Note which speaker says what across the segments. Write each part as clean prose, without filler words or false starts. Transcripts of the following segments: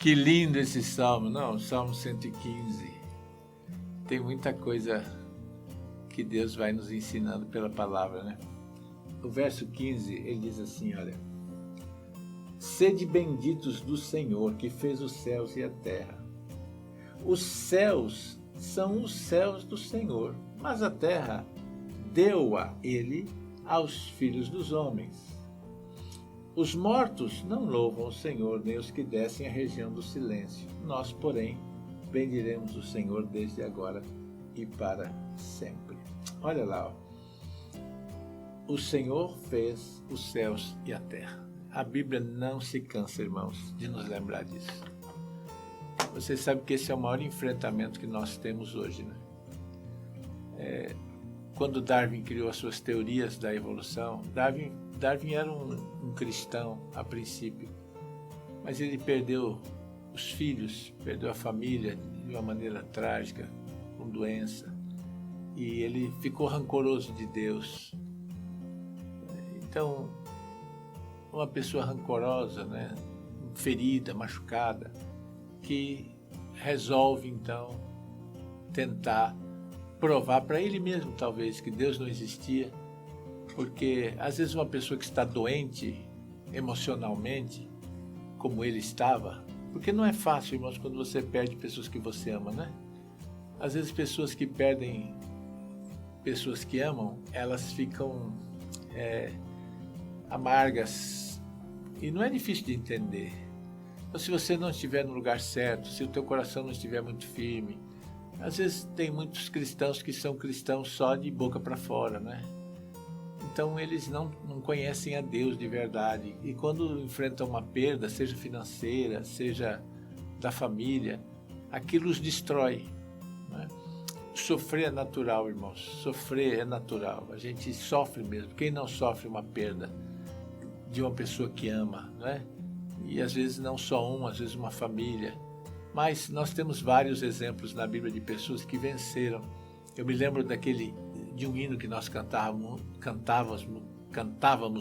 Speaker 1: Que lindo esse salmo, não? Salmo 115. Tem muita coisa que Deus vai nos ensinando pela palavra, né? O verso 15, ele diz assim, olha: sede benditos do Senhor, que fez os céus e a terra. Os céus são os céus do Senhor, mas a terra deu-a ele aos filhos dos homens. Os mortos não louvam o Senhor, nem os que descem à região do silêncio. Nós, porém, bendiremos o Senhor desde agora e para sempre. Olha lá, ó. O Senhor fez os céus e a terra. A Bíblia não se cansa, irmãos, de nos lembrar disso. Vocês sabem que esse é o maior enfrentamento que nós temos hoje, né? Quando Darwin criou as suas teorias da evolução, Darwin era um cristão a princípio, mas ele perdeu os filhos, perdeu a família de uma maneira trágica, com doença, e ele ficou rancoroso de Deus. Então, uma pessoa rancorosa, né, ferida, machucada, que resolve então tentar provar para ele mesmo, talvez, que Deus não existia, porque às vezes uma pessoa que está doente emocionalmente, como ele estava, porque não é fácil, irmãos, quando você perde pessoas que você ama, né? Às vezes pessoas que perdem pessoas que amam, elas ficam amargas, e não é difícil de entender. Então, se você não estiver no lugar certo, se o teu coração não estiver muito firme, às vezes tem muitos cristãos que são cristãos só de boca para fora, né? Então eles não conhecem a Deus de verdade. E quando enfrentam uma perda, seja financeira, seja da família, aquilo os destrói, né? Sofrer é natural, irmãos. Sofrer é natural. A gente sofre mesmo. Quem não sofre uma perda de uma pessoa que ama, né? E às vezes não só um, às vezes uma família. Mas nós temos vários exemplos na Bíblia de pessoas que venceram. Eu me lembro de um hino que nós cantávamos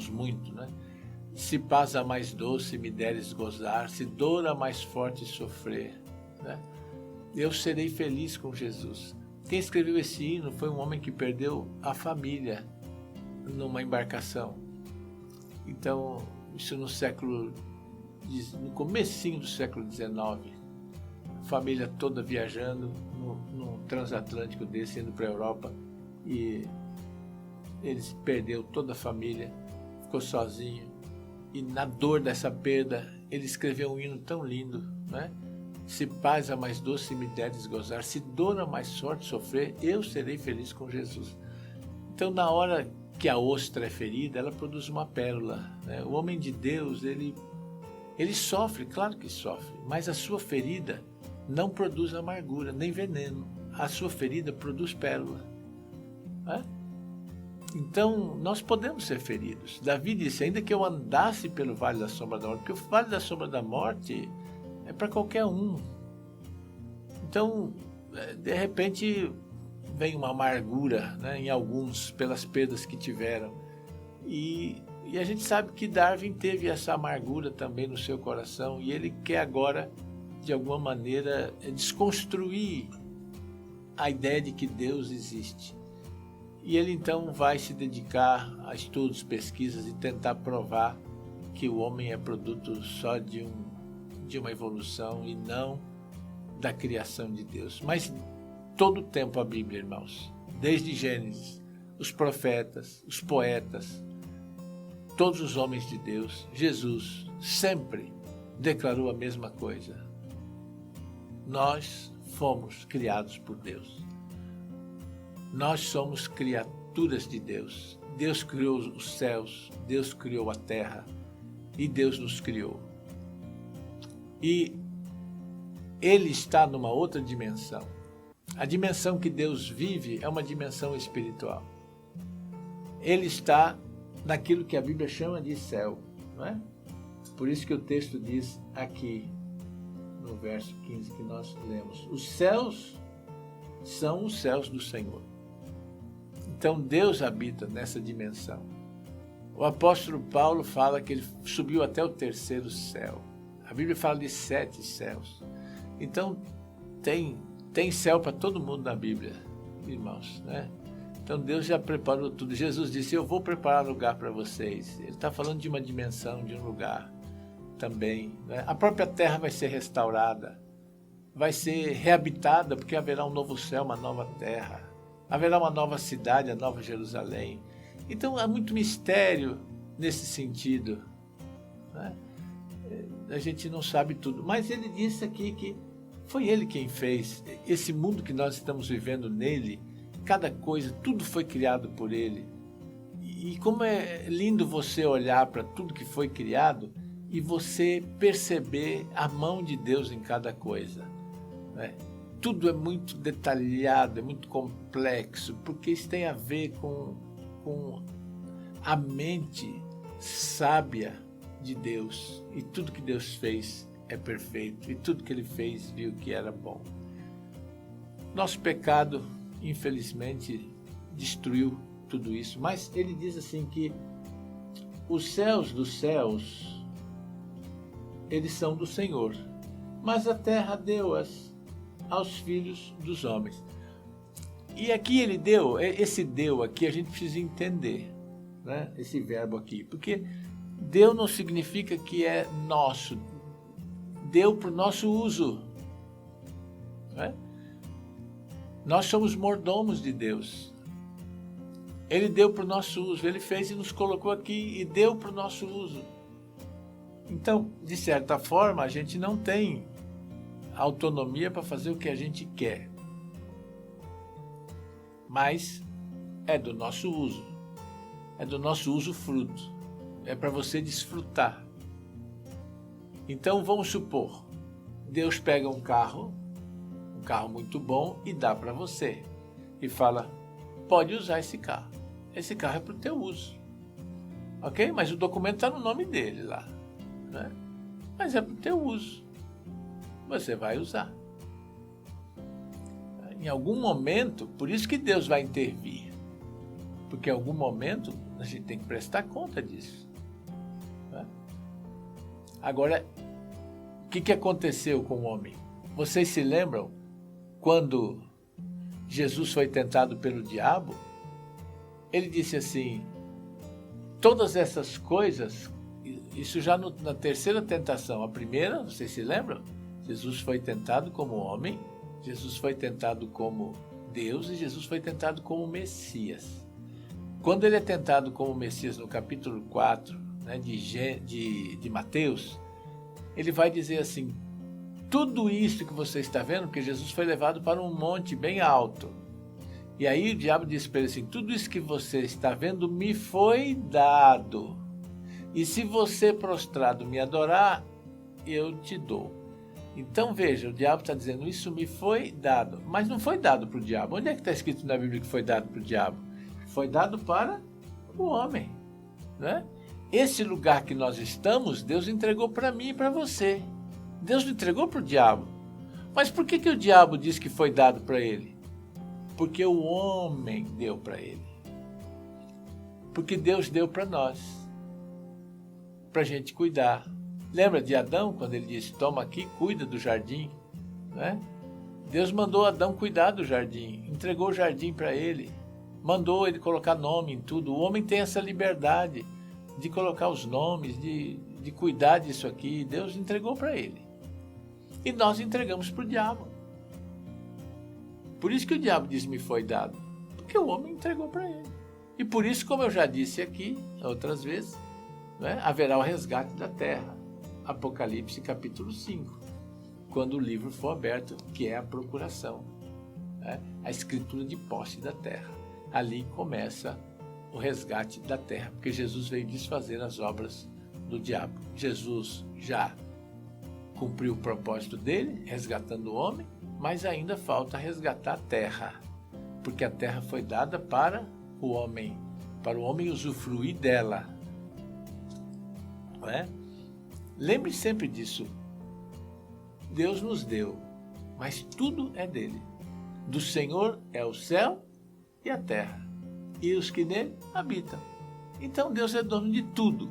Speaker 1: muito, né? Se paz a mais doce me deres gozar, se dor a mais forte sofrer, né? Eu serei feliz com Jesus. Quem escreveu esse hino foi um homem que perdeu a família numa embarcação. Então, isso no comecinho do século XIX. Família toda viajando no transatlântico desse, indo para a Europa, e ele perdeu toda a família, ficou sozinho, e na dor dessa perda ele escreveu um hino tão lindo, né? Se paz a mais doce me deres gozar, se dor a mais sorte sofrer, eu serei feliz com Jesus. Então, na hora que a ostra é ferida, ela produz uma pérola, né? O homem de Deus, ele sofre, claro que sofre, mas a sua ferida não produz amargura, nem veneno. A sua ferida produz pérola, né? Então, nós podemos ser feridos. Davi disse, ainda que eu andasse pelo vale da sombra da morte, porque o vale da sombra da morte é para qualquer um. Então, de repente, vem uma amargura, né, em alguns, pelas perdas que tiveram. E a gente sabe que Darwin teve essa amargura também no seu coração, e ele quer agora, de alguma maneira, desconstruir a ideia de que Deus existe. E ele então vai se dedicar a estudos, pesquisas e tentar provar que o homem é produto só de uma evolução e não da criação de Deus. Mas todo o tempo a Bíblia, irmãos, desde Gênesis, os profetas, os poetas, todos os homens de Deus, Jesus sempre declarou a mesma coisa. Nós fomos criados por Deus. Nós somos criaturas de Deus. Deus criou os céus, Deus criou a terra e Deus nos criou. E Ele está numa outra dimensão. A dimensão que Deus vive é uma dimensão espiritual. Ele está naquilo que a Bíblia chama de céu, não é? Por isso que o texto diz aqui, no verso 15 que nós lemos, os céus são os céus do Senhor. Então Deus habita nessa dimensão. O apóstolo Paulo fala que ele subiu até o terceiro céu. A Bíblia fala de 7 céus. Então, tem céu para todo mundo na Bíblia, irmãos, né? Então Deus já preparou tudo. Jesus disse, eu vou preparar lugar para vocês. Ele está falando de uma dimensão, de um lugar também, né? A própria terra vai ser restaurada, vai ser reabitada, porque haverá um novo céu, uma nova terra. Haverá uma nova cidade, a nova Jerusalém. Então há muito mistério nesse sentido, né? A gente não sabe tudo, mas ele disse aqui que foi ele quem fez. Esse mundo que nós estamos vivendo nele, cada coisa, tudo foi criado por ele. E como é lindo você olhar para tudo que foi criado e você perceber a mão de Deus em cada coisa, né? Tudo é muito detalhado, é muito complexo, porque isso tem a ver com a mente sábia de Deus. E tudo que Deus fez é perfeito, e tudo que ele fez viu que era bom. Nosso pecado, infelizmente, destruiu tudo isso, mas ele diz assim que os céus dos céus, eles são do Senhor, mas a terra deu-as aos filhos dos homens. E aqui ele deu, esse deu aqui a gente precisa entender, né? Esse verbo aqui, porque deu não significa que é nosso, deu para o nosso uso, né? Nós somos mordomos de Deus. Ele deu para o nosso uso, ele fez e nos colocou aqui e deu para o nosso uso. Então, de certa forma, a gente não tem autonomia para fazer o que a gente quer, mas é do nosso uso, é do nosso usufruto, é para você desfrutar. Então, vamos supor, Deus pega um carro muito bom e dá para você e fala, pode usar esse carro é para o teu uso, ok? Mas o documento está no nome dele lá, né? Mas é para o teu uso, você vai usar. Em algum momento, por isso que Deus vai intervir, porque em algum momento a gente tem que prestar conta disso, né? Agora, o que aconteceu com o homem? Vocês se lembram quando Jesus foi tentado pelo diabo? Ele disse assim, todas essas coisas, isso já na terceira tentação. A primeira, vocês se lembram? Jesus foi tentado como homem, Jesus foi tentado como Deus e Jesus foi tentado como Messias. Quando ele é tentado como Messias no capítulo 4, né, de Mateus, ele vai dizer assim, tudo isso que você está vendo, porque Jesus foi levado para um monte bem alto. E aí o diabo disse para ele assim, tudo isso que você está vendo me foi dado. E se você prostrado me adorar, eu te dou. Então veja, o diabo está dizendo, isso me foi dado. Mas não foi dado para o diabo. Onde é que está escrito na Bíblia que foi dado para o diabo? Foi dado para o homem, né? Esse lugar que nós estamos, Deus entregou para mim e para você. Deus não entregou para o diabo. Mas por que o diabo diz que foi dado para ele? Porque o homem deu para ele. Porque Deus deu para nós, para a gente cuidar. Lembra de Adão, quando ele disse, toma aqui, cuida do jardim, né? Deus mandou Adão cuidar do jardim, entregou o jardim para ele, mandou ele colocar nome em tudo. O homem tem essa liberdade de colocar os nomes, de cuidar disso aqui. Deus entregou para ele. E nós entregamos para o diabo. Por isso que o diabo diz, me foi dado. Porque o homem entregou para ele. E por isso, como eu já disse aqui, outras vezes, né, haverá o resgate da terra. Apocalipse capítulo 5. Quando o livro for aberto, que é a procuração, né, a escritura de posse da terra. Ali começa o resgate da terra, porque Jesus veio desfazer as obras do diabo. Jesus já cumpriu o propósito dele, resgatando o homem, mas ainda falta resgatar a terra, porque a terra foi dada para o homem usufruir dela, não é? Lembre sempre disso. Deus nos deu, mas tudo é dele. Do Senhor é o céu e a terra, e os que nele habitam. Então Deus é dono de tudo,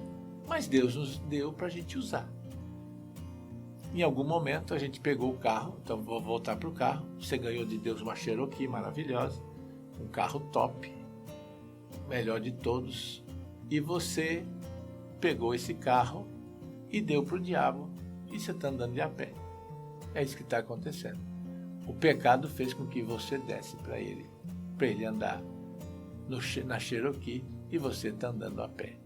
Speaker 1: mas Deus nos deu para a gente usar. Em algum momento a gente pegou o carro, então vou voltar para o carro. Você ganhou de Deus uma Cherokee maravilhosa, um carro top, melhor de todos, e você pegou esse carro e deu para o diabo, e você está andando de a pé. É isso que está acontecendo. O pecado fez com que você desse para ele andar na Cherokee, e você está andando a pé.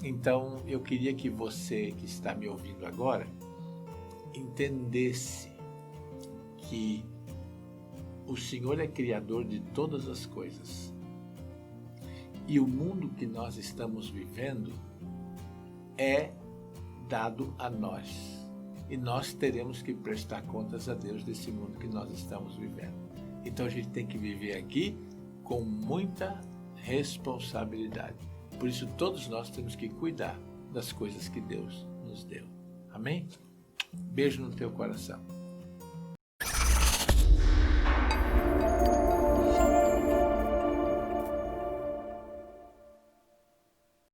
Speaker 1: Então eu queria que você que está me ouvindo agora entendesse que o Senhor é criador de todas as coisas. E o mundo que nós estamos vivendo é dado a nós. E nós teremos que prestar contas a Deus desse mundo que nós estamos vivendo. Então a gente tem que viver aqui com muita responsabilidade. Por isso todos nós temos que cuidar das coisas que Deus nos deu. Amém? Beijo no teu coração.